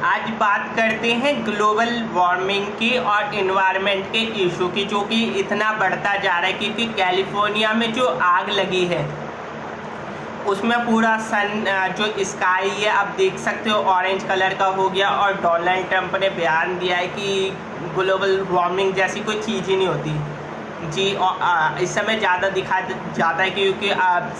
आज बात करते हैं ग्लोबल वार्मिंग की और इन्वायरमेंट के इशू की, जो कि इतना बढ़ता जा रहा है क्योंकि कैलिफोर्निया में जो आग लगी है उसमें पूरा सन जो स्काई है आप देख सकते हो ऑरेंज कलर का हो गया। और डोनाल्ड ट्रंप ने बयान दिया है कि ग्लोबल वार्मिंग जैसी कोई चीज़ ही नहीं होती जी। और इस समय ज़्यादा दिखा जाता है क्योंकि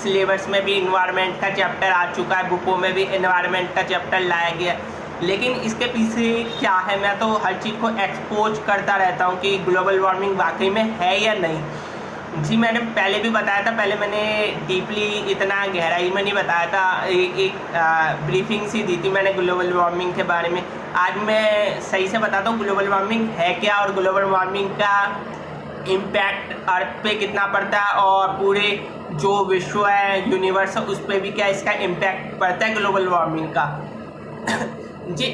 सिलेबस में भी इन्वायरमेंट का चैप्टर आ चुका है, बुकों में भी इन्वायरमेंट का चैप्टर लाया गया। लेकिन इसके पीछे क्या है, मैं तो हर चीज़ को एक्सपोज करता रहता हूँ कि ग्लोबल वार्मिंग वाकई में है या नहीं जी। मैंने पहले भी बताया था, पहले मैंने डीपली इतना गहराई में नहीं बताया था, एक ब्रीफिंग सी दी थी मैंने ग्लोबल वार्मिंग के बारे में। आज मैं सही से बताता हूँ ग्लोबल वार्मिंग है क्या और ग्लोबल वार्मिंग का इम्पैक्ट अर्थ पे कितना पड़ता है और पूरे जो विश्व है, यूनिवर्स है, उस पर भी क्या इसका इम्पैक्ट पड़ता है ग्लोबल वार्मिंग का जी।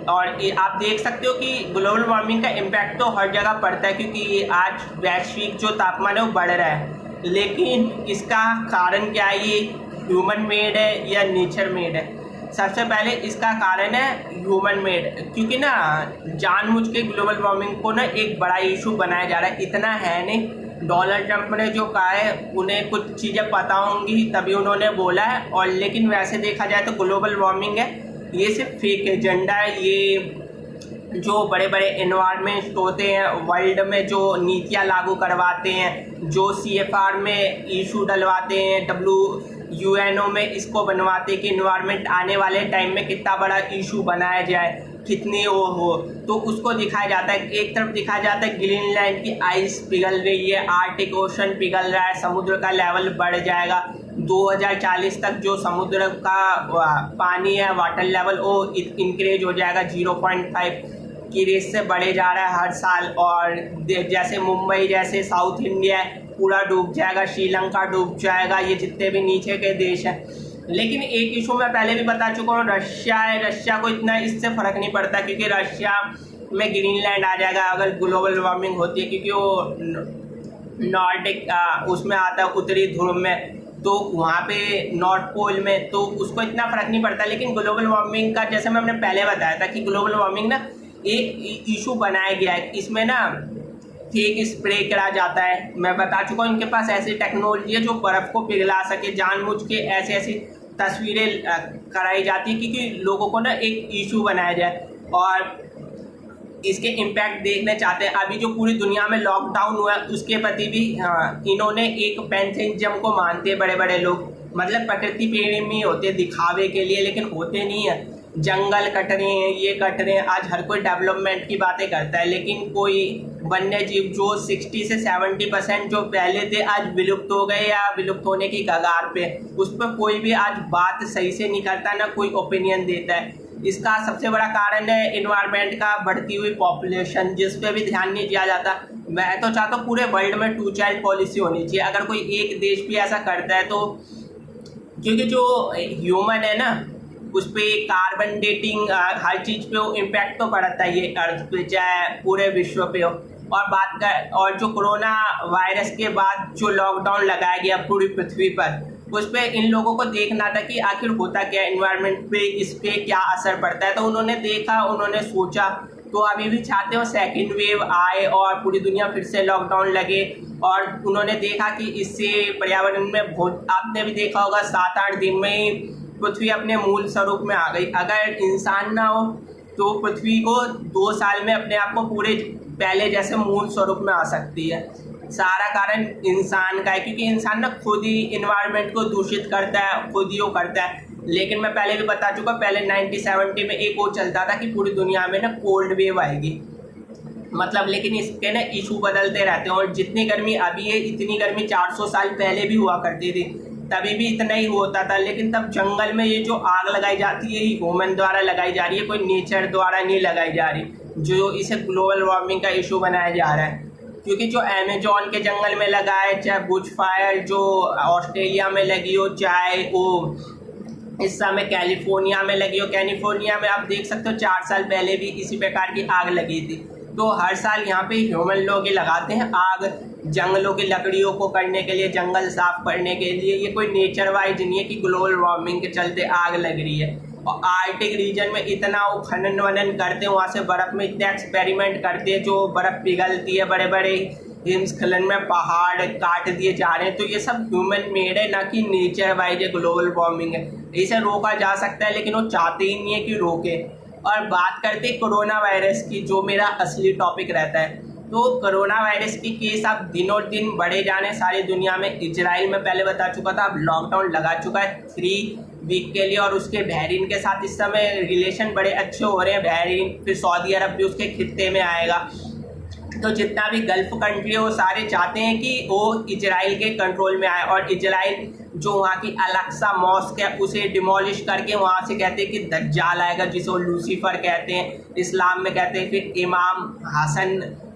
और आप देख सकते हो कि ग्लोबल वार्मिंग का इम्पैक्ट तो हर जगह पड़ता है क्योंकि आज वैश्विक जो तापमान है वो बढ़ रहा है। लेकिन इसका कारण क्या है, ये ह्यूमन मेड है या नेचर मेड है? सबसे पहले इसका कारण है ह्यूमन मेड, क्योंकि ना जानबूझ के ग्लोबल वार्मिंग को ना एक बड़ा इशू बनाया जा रहा है। इतना है नहीं, डोनाल्ड ट्रंप ने जो कहा है उन्हें कुछ चीज़ें पता होंगी तभी उन्होंने बोला है। और लेकिन वैसे देखा जाए तो ग्लोबल वार्मिंग है ये सिर्फ फेक एजेंडा है। ये जो बड़े बड़े एनवायरमेंट होते हैं वर्ल्ड में, जो नीतियाँ लागू करवाते हैं, जो CFR में इशू डलवाते हैं, WUNO में इसको बनवाते कि इन्वायरमेंट आने वाले टाइम में कितना बड़ा इशू बनाया जाए, कितनी वो हो, तो उसको दिखाया जाता है। एक तरफ दिखाया जाता है ग्रीनलैंड की आइस पिघल रही है, आर्टिक ओशन पिघल रहा है, समुद्र का लेवल बढ़ जाएगा, 2040 तक जो समुद्र का पानी है, वाटर लेवल वो इंक्रीज हो जाएगा, 0.5 की रेट से बढ़े जा रहा है हर साल। और जैसे मुंबई जैसे साउथ इंडिया है पूरा डूब जाएगा, श्रीलंका डूब जाएगा, ये जितने भी नीचे के देश हैं। लेकिन एक इशू मैं पहले भी बता चुका हूँ, रशिया है, रशिया को इतना इससे फ़र्क नहीं पड़ता क्योंकि रशिया में ग्रीनलैंड आ जाएगा अगर ग्लोबल वार्मिंग होती है, क्योंकि वो नॉर्डिक उसमें आता है, उत्तरी ध्रुव में, तो वहाँ पे नॉर्थ पोल में, तो उसको इतना फ़र्क नहीं पड़ता। लेकिन ग्लोबल वार्मिंग का जैसे मैंने पहले बताया था कि ग्लोबल वार्मिंग ना एक इशू बनाया गया है, इसमें ना फेक स्प्रे करा जाता है। मैं बता चुका हूँ इनके पास ऐसी टेक्नोलॉजी है जो बर्फ़ को पिघला सके, जानबूझ के ऐसी ऐसी तस्वीरें कराई जाती है क्योंकि लोगों को ना एक इशू बनाया जाए और इसके इम्पैक्ट देखने चाहते हैं। अभी जो पूरी दुनिया में लॉकडाउन हुआ है उसके प्रति भी इन्होंने एक पैंथेइज्म को मानते हैं बड़े बड़े लोग, मतलब प्रकृति प्रेमी होते हैं दिखावे के लिए, लेकिन होते नहीं है। जंगल कट रहे हैं, ये कट रहे हैं, आज हर कोई डेवलपमेंट की बातें करता है, लेकिन कोई वन्य जीव जो 60 से 70% जो पहले थे आज विलुप्त हो गए या विलुप्त होने की कगार पे, उस पर कोई भी आज बात सही से नहीं करता, ना कोई ओपिनियन देता है। इसका सबसे बड़ा कारण है इन्वायरमेंट का बढ़ती हुई पॉपुलेशन, जिस पे भी ध्यान नहीं दिया जाता। मैं तो चाहता हूँ पूरे वर्ल्ड में 2 चाइल्ड पॉलिसी होनी चाहिए। अगर कोई एक देश भी ऐसा करता है तो, क्योंकि जो ह्यूमन है ना उस पर कार्बन डेटिंग हर चीज़ पे वो इम्पैक्ट तो पड़ता है, ये अर्थ पे चाहे पूरे विश्व पे हो। और जो कोरोना वायरस के बाद जो लॉकडाउन लगाया गया पूरी पृथ्वी पर, उस पर इन लोगों को देखना था कि आखिर होता क्या एनवायरनमेंट पे, इस पर क्या असर पड़ता है। तो उन्होंने देखा, उन्होंने सोचा, तो अभी भी चाहते हो सेकेंड वेव आए और पूरी दुनिया फिर से लॉकडाउन लगे। और उन्होंने देखा कि इससे पर्यावरण में बहुत, आपने भी देखा होगा 7-8 दिन में ही पृथ्वी अपने मूल स्वरूप में आ गई। अगर इंसान ना हो तो पृथ्वी को 2 साल में अपने आप को पूरे पहले जैसे मूल स्वरूप में आ सकती है। सारा कारण इंसान का है क्योंकि इंसान ना खुद ही इन्वायरमेंट को दूषित करता है, खुद ही वो करता है। लेकिन मैं पहले भी बता चुका, पहले 1970 में एक वो चलता था कि पूरी दुनिया में ना कोल्ड वेव आएगी, मतलब, लेकिन इसके ना इशू बदलते रहते हैं। और जितनी गर्मी अभी है इतनी गर्मी 400 साल पहले भी हुआ करती थी, तभी भी इतना ही होता था। लेकिन तब जंगल में ये जो आग लगाई जाती है ये ह्यूमन द्वारा लगाई जा रही है, कोई नेचर द्वारा नहीं लगाई जा रही, जो इसे ग्लोबल वार्मिंग का इशू बनाया जा रहा है। क्योंकि जो अमेजोन के जंगल में लगा है, चाहे बुश फायर जो ऑस्ट्रेलिया में लगी हो, चाहे वो इस समय कैलिफोर्निया में लगी हो, कैलिफोर्निया में आप देख सकते हो 4 साल पहले भी इसी प्रकार की आग लगी थी। तो हर साल यहाँ पे ह्यूमन लोग ही लगाते हैं आग, जंगलों की लकड़ियों को करने के लिए, जंगल साफ करने के लिए। ये कोई नेचर वाइज नहीं है कि ग्लोबल वार्मिंग के चलते आग लग रही है। और आर्टिक रीजन में इतना वो खनन वनन करते हैं, वहाँ से बर्फ़ में इतने एक्सपेरिमेंट करते हैं, जो बर्फ़ पिघलती है, बड़े बड़े हिमस्खलन में पहाड़ काट दिए जा रहे हैं। तो ये सब ह्यूमन मेड है, ना कि नेचर वाइज ग्लोबल वार्मिंग है। इसे रोका जा सकता है, लेकिन वो चाहते ही नहीं है कि रोके। और बात करते कोरोना वायरस की, जो मेरा असली टॉपिक रहता है। तो कोरोना वायरस की केस अब दिनों दिन बढ़े जा रहे हैं सारी दुनिया में। इजराइल में पहले बता चुका था, अब लॉकडाउन लगा चुका है 3 वीक के लिए, और उसके बहरीन के साथ इस समय रिलेशन बड़े अच्छे हो रहे हैं। बहरीन, फिर सऊदी अरब भी उसके खित्ते में आएगा। तो जितना भी गल्फ कंट्री है वो सारे चाहते हैं कि वो इजराइल के कंट्रोल में आए। और इजराइल जो वहाँ की अल-अक्सा मॉस्क है उसे डिमोलिश करके वहाँ से कहते हैं कि दज्जाल आएगा, जिसे वो लूसीफर कहते हैं, इस्लाम में कहते हैं। फिर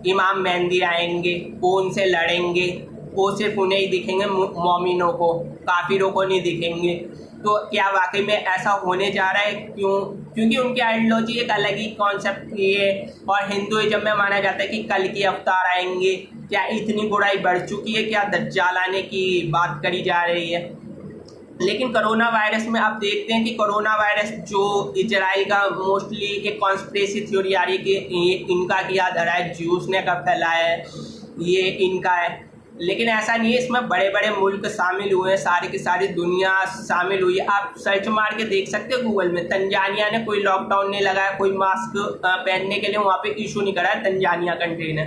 इमाम मेहदी आएंगे, वो उनसे लड़ेंगे, वो सिर्फ उन्हें ही दिखेंगे, मोमिनों को, काफिरों को नहीं दिखेंगे। तो क्या वाकई में ऐसा होने जा रहा है? क्योंकि उनकी आइडियोलॉजी एक अलग ही कॉन्सेप्ट की है। और हिंदुइज्म में माना जाता है कि कल की अवतार आएंगे। क्या इतनी बुराई बढ़ चुकी है? क्या दज्जाल आने की बात करी जा रही है? लेकिन कोरोना वायरस में आप देखते हैं कि कोरोना वायरस जो इजराइल का मोस्टली एक कॉन्स्पिरेसी थ्योरी आ रही है कि ये इनका किया धरा है, ज्यूस ने कब फैलाया है, ये इनका है। लेकिन ऐसा नहीं है, इसमें बड़े बड़े मुल्क शामिल हुए हैं, सारी की सारी दुनिया शामिल हुई है। आप सर्च मार के देख सकते हो गूगल में। तंजानिया ने कोई लॉकडाउन नहीं लगाया, कोई मास्क पहनने के लिए वहाँ पे इशू नहीं करा है तंजानिया कंट्री ने,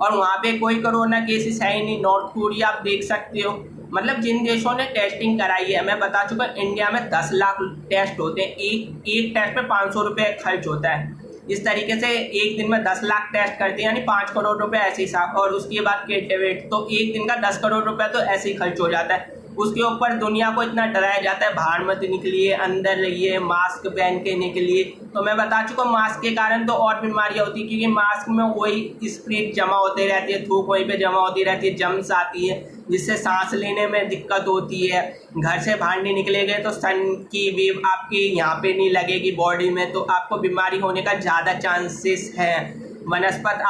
और वहाँ पे कोई कोरोना केसेस है ही नहीं। नॉर्थ कोरिया आप देख सकते हो। मतलब जिन देशों ने टेस्टिंग कराई है, मैं बता चुका, इंडिया में 10 लाख टेस्ट होते हैं, एक टेस्ट पे 500 रुपये खर्च होता है। इस तरीके से एक दिन में 10 लाख टेस्ट करते हैं, यानी 5 करोड़ रुपए ऐसे ही साफ। और उसके बाद वेट, तो एक दिन का 10 करोड़ रुपए तो ऐसे ही खर्च हो जाता है। उसके ऊपर दुनिया को इतना डराया जाता है, बाहर मत निकलिए, अंदर रहिए, मास्क पहन के निकलिए। तो मैं बता चुका हूँ, मास्क के कारण तो और बीमारियाँ होती है, क्योंकि मास्क में वही स्प्रिट जमा होते रहती है, थूक वहीं पे जमा होती रहती है, जम्स आती है, जिससे सांस लेने में दिक्कत होती है। घर से बाहर नहीं निकलेंगे तो सन की वेव आपकी यहाँ पे नहीं लगेगी बॉडी में, तो आपको बीमारी होने का ज़्यादा चांसेस है वनस्पत।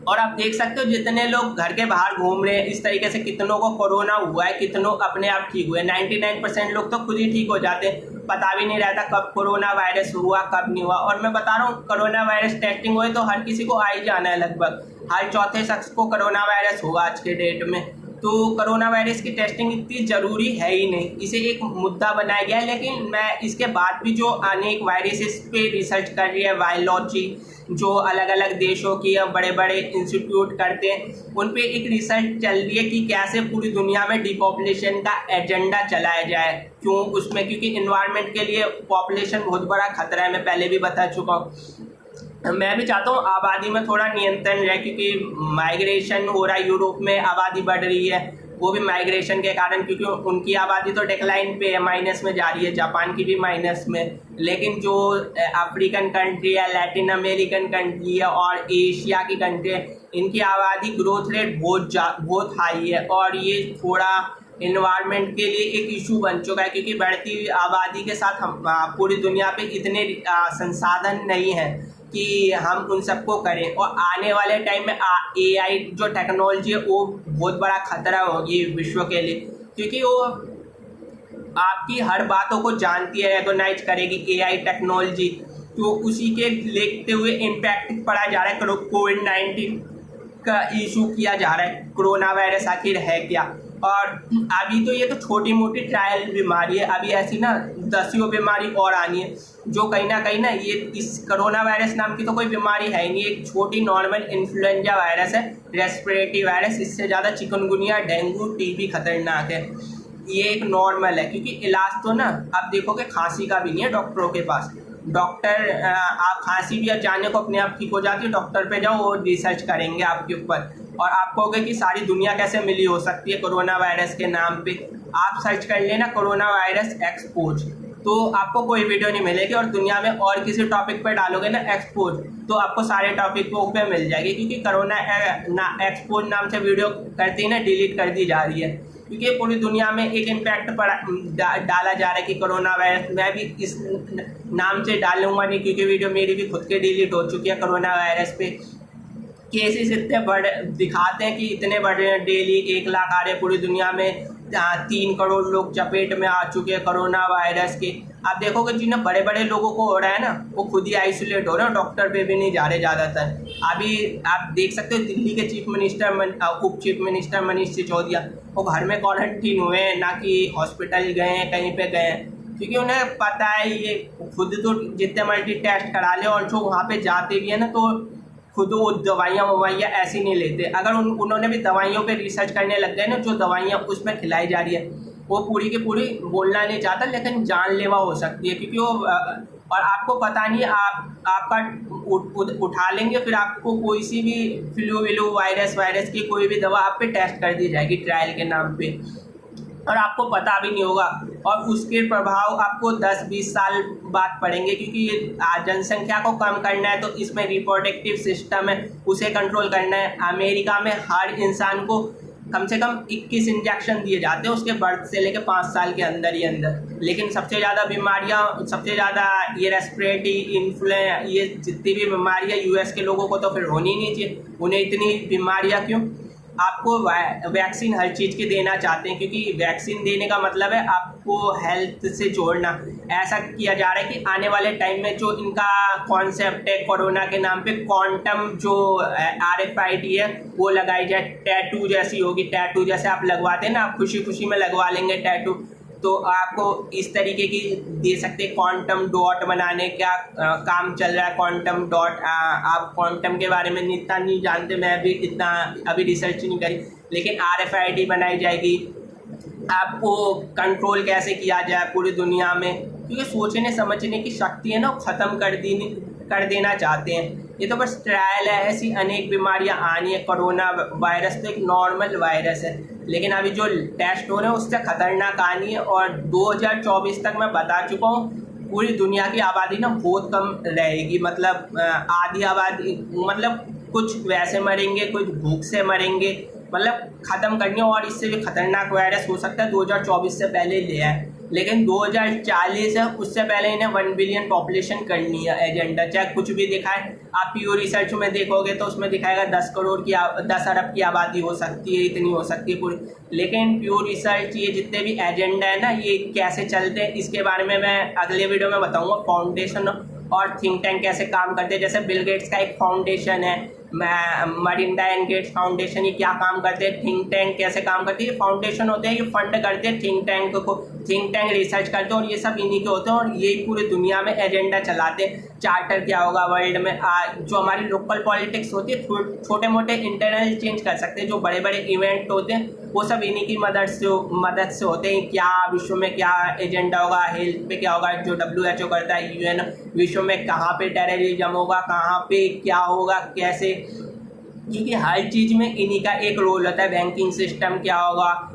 और आप देख सकते हो जितने लोग घर के बाहर घूम रहे हैं, इस तरीके से कितनों को कोरोना हुआ है, कितनों अपने आप ठीक हुए। 99% लोग तो खुद ही ठीक हो जाते हैं, पता भी नहीं रहता कब कोरोना वायरस हुआ कब नहीं हुआ। और मैं बता रहा हूँ, कोरोना वायरस टेस्टिंग हुए तो हर किसी को आ ही जाना है, लगभग हर चौथे शख्स को कोरोना वायरस हुआ आज के डेट में। तो कोरोना वायरस की टेस्टिंग इतनी ज़रूरी है ही नहीं, इसे एक मुद्दा बनाया गया है। लेकिन मैं इसके बाद भी जो अनेक वायरसेस पे रिसर्च कर रही है वायरोलॉजी, जो अलग अलग देशों की या बड़े बड़े इंस्टीट्यूट करते हैं, उन पे एक रिसर्च चल रही है कि कैसे पूरी दुनिया में डिपॉपुलेशन का एजेंडा चलाया जाए। क्यों उसमें? क्योंकि इन्वायरमेंट के लिए पॉपुलेशन बहुत बड़ा खतरा है, मैं पहले भी बता चुका हूँ। मैं भी चाहता हूँ आबादी में थोड़ा नियंत्रण रहे, क्योंकि माइग्रेशन हो रहा है, यूरोप में आबादी बढ़ रही है, वो भी माइग्रेशन के कारण, क्योंकि उनकी आबादी तो डिक्लाइन पे है, माइनस में जा रही है, जापान की भी माइनस में। लेकिन जो अफ्रीकन कंट्री है, लैटिन अमेरिकन कंट्री है और एशिया की कंट्री है, इनकी आबादी ग्रोथ रेट बहुत हाई है। और ये थोड़ा इन्वायरमेंट के लिए एक इशू बन चुका है, क्योंकि बढ़ती हुई आबादी के साथ हम पूरी दुनिया पे इतने संसाधन नहीं है कि हम उन सबको करें। और आने वाले टाइम में AI जो टेक्नोलॉजी है वो बहुत बड़ा खतरा होगी विश्व के लिए, क्योंकि वो आपकी हर बातों को जानती है, रिकॉग्नाइज करेगी AI टेक्नोलॉजी। तो उसी के देखते हुए इम्पैक्ट पड़ा जा रहा है, कोविड-19 का इशू किया जा रहा है, कोरोना वायरस आखिर है क्या। और अभी तो ये तो छोटी मोटी ट्रायल बीमारी है, अभी ऐसी ना 10 बीमारी और आनी है, जो कहीं ना ये इस कोरोना वायरस नाम की तो कोई बीमारी है ही नहीं, एक छोटी नॉर्मल इन्फ्लुएंजा वायरस है, रेस्पिरेटरी वायरस। इससे ज़्यादा चिकनगुनिया, डेंगू, TB खतरनाक है, ये एक नॉर्मल है। क्योंकि इलाज तो ना आप देखोगे खांसी का भी नहीं है डॉक्टरों के पास। डॉक्टर आप खांसी भी जाने को अपने आप ठीक हो जाती है, डॉक्टर पे जाओ, वो रिसर्च करेंगे आपके ऊपर, और आप कहोगे कि सारी दुनिया कैसे मिली हो सकती है कोरोना वायरस के नाम पे। आप सर्च कर लेना कोरोना वायरस एक्सपोज, तो आपको कोई वीडियो नहीं मिलेगी। और दुनिया में और किसी टॉपिक पे डालोगे ना एक्सपोज, तो आपको सारे टॉपिकों पे मिल जाएगी। क्योंकि कोरोना एक्सपोज नाम से वीडियो करते ही ना डिलीट कर दी जा रही है, क्योंकि पूरी दुनिया में एक इम्पैक्ट डाला जा रहा है कि कोरोना वायरस। मैं भी इस नाम से डालूंगा नहीं, क्योंकि वीडियो मेरी भी खुद के डिलीट हो चुकी है कोरोना वायरस पे। केसेस इतने बड़े दिखाते हैं कि इतने बड़े डेली 1 लाख आ रहे हैं पूरी दुनिया में, 3 करोड़ लोग चपेट में आ चुके हैं कोरोना वायरस के। आप देखोगे जिन्हें बड़े बड़े लोगों को हो रहा है ना, वो खुद ही आइसोलेट हो रहे हैं, डॉक्टर पे भी नहीं जा रहे ज़्यादातर। अभी आप देख सकते हो दिल्ली के चीफ मिनिस्टर उप चीफ मिनिस्टर मनीष सिसोदिया, वो घर में क्वारंटीन हुए हैं, ना कि हॉस्पिटल गए हैं, कहीं पे गए हैं, क्योंकि उन्हें पता है ये खुद तो जितने मर्जी टेस्ट करा ले, और जो वहाँ पे जाते भी है ना तो खुद वो दवाइयाँ ऐसी नहीं लेते। अगर उन्होंने भी दवाइयों पे रिसर्च करने लग गए ना, जो दवाइयाँ उसमें खिलाई जा रही है वो पूरी की पूरी बोलना नहीं चाहता, लेकिन जानलेवा हो सकती है, क्योंकि वो और आपको पता नहीं आपका उठा लेंगे, फिर आपको कोई सी भी फ्लू वायरस की कोई भी दवा आप पे टेस्ट कर दी जाएगी ट्रायल के नाम पे, और आपको पता भी नहीं होगा, और उसके प्रभाव आपको 10-20 साल बाद पड़ेंगे, क्योंकि ये जनसंख्या को कम करना है तो इसमें रिप्रोडक्टिव सिस्टम है उसे कंट्रोल करना है। अमेरिका में हर इंसान को कम से कम 21 इंजेक्शन दिए जाते हैं उसके बर्थ से लेकर 5 साल के अंदर ही अंदर। लेकिन सबसे ज़्यादा बीमारियाँ, सबसे ज़्यादा ये रेस्पिरेटरी इन्फ्लुएंजा, ये जितनी भी बीमारियाँ यूएस के लोगों को तो फिर होनी ही नहीं चाहिए, उन्हें इतनी बीमारियाँ क्यों? आपको वैक्सीन हर चीज़ की देना चाहते हैं, क्योंकि वैक्सीन देने का मतलब है आपको हेल्थ से जोड़ना। ऐसा किया जा रहा है कि आने वाले टाइम में जो इनका कॉन्सेप्ट है कोरोना के नाम पे, क्वांटम जो RFID है वो लगाई जाए, टैटू जैसी होगी, टैटू जैसे आप लगवाते हैं ना, आप खुशी खुशी में लगवा लेंगे टैटू, तो आपको इस तरीके की दे सकते हैं। क्वांटम डॉट बनाने का काम चल रहा है, क्वांटम डॉट। आप क्वांटम के बारे में इतना नहीं जानते, मैं भी इतना अभी रिसर्च नहीं करी, लेकिन RFID बनाई जाएगी। आपको कंट्रोल कैसे किया जाए पूरी दुनिया में, क्योंकि सोचने समझने की शक्ति है ना ख़त्म कर देना चाहते हैं। ये तो बस ट्रायल है, ऐसी अनेक बीमारियां आनी है। कोरोना वायरस तो एक नॉर्मल वायरस है, लेकिन अभी जो टेस्ट हो रहे हैं उससे खतरनाक आनी है, और 2024 तक मैं बता चुका हूँ पूरी दुनिया की आबादी ना बहुत कम रहेगी, मतलब आधी आबादी, मतलब कुछ वैसे मरेंगे, कुछ भूख से मरेंगे, मतलब ख़त्म करनी है। और इससे भी खतरनाक वायरस हो सकता है 2024 से पहले ले आए, लेकिन 2040 है उससे पहले इन्हें 1 बिलियन पॉपुलेशन करनी है एजेंडा, चाहे कुछ भी दिखाए। आप प्योर रिसर्च में देखोगे तो उसमें दिखाएगा 10 अरब की आबादी हो सकती है, इतनी हो सकती है पूरी। लेकिन प्योर रिसर्च ये जितने भी एजेंडा है ना, ये कैसे चलते हैं इसके बारे में मैं अगले वीडियो में बताऊंगा। फाउंडेशन और थिंक टैंक कैसे काम करते हैं, जैसे बिल गेट्स का एक फाउंडेशन है, मरिंडा एंड गेट्स फाउंडेशन, ये क्या काम करते हैं, थिंक टैंक कैसे काम करते हैं। ये फाउंडेशन होते हैं, ये फंड करते हैं थिंक टैंक को, थिंक टैंक रिसर्च करते हैं, और ये सब इन्हीं के होते हैं, और यही पूरी दुनिया में एजेंडा चलाते हैं। चार्टर क्या होगा वर्ल्ड में, जो हमारी लोकल पॉलिटिक्स होती है, छोटे मोटे इंटरनल चेंज कर सकते हैं। जो बड़े बड़े इवेंट होते हैं वो सब इन्हीं की मदद से होते हैं। क्या विश्व में क्या एजेंडा होगा, हेल्थ पे क्या होगा, जो WHO करता है, UN, विश्व में कहाँ पे टेररिज्म होगा, कहाँ पे क्या होगा, कैसे, क्योंकि हर चीज़ में इन्हीं का एक रोल होता है। बैंकिंग सिस्टम क्या होगा,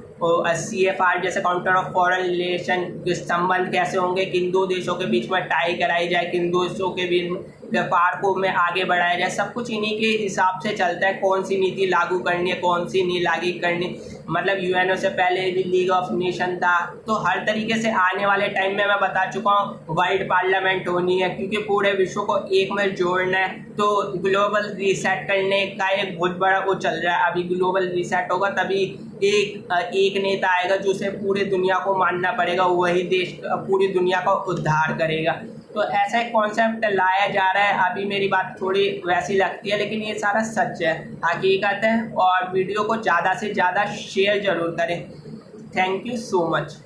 CFR जैसे काउंटर ऑफ फॉरेन रिलेशन, संबंध कैसे होंगे, किन दो देशों के बीच में टाई कराई जाए, किन दो देशों के बीच व्यापार को में आगे बढ़ाया जाए, सब कुछ इन्हीं के हिसाब से चलता है। कौन सी नीति लागू करनी है, कौन सी नहीं लागू करनी, मतलब UN से पहले भी लीग ऑफ नेशन था, तो हर तरीके से आने वाले टाइम में मैं बता चुका हूँ वर्ल्ड पार्लियामेंट होनी है, क्योंकि पूरे विश्व को एक में जोड़ना है। तो ग्लोबल रीसेट करने का एक बहुत बड़ा वो चल रहा है। अभी ग्लोबल रीसेट होगा तभी एक नेता आएगा जो उसे पूरे दुनिया को मानना पड़ेगा, वही देश पूरी दुनिया का उद्धार करेगा। तो ऐसा एक कॉन्सेप्ट लाया जा रहा है। अभी मेरी बात थोड़ी वैसी लगती है, लेकिन ये सारा सच है, हकीकत है। और वीडियो को ज़्यादा से ज़्यादा शेयर ज़रूर करें। Thank you so much.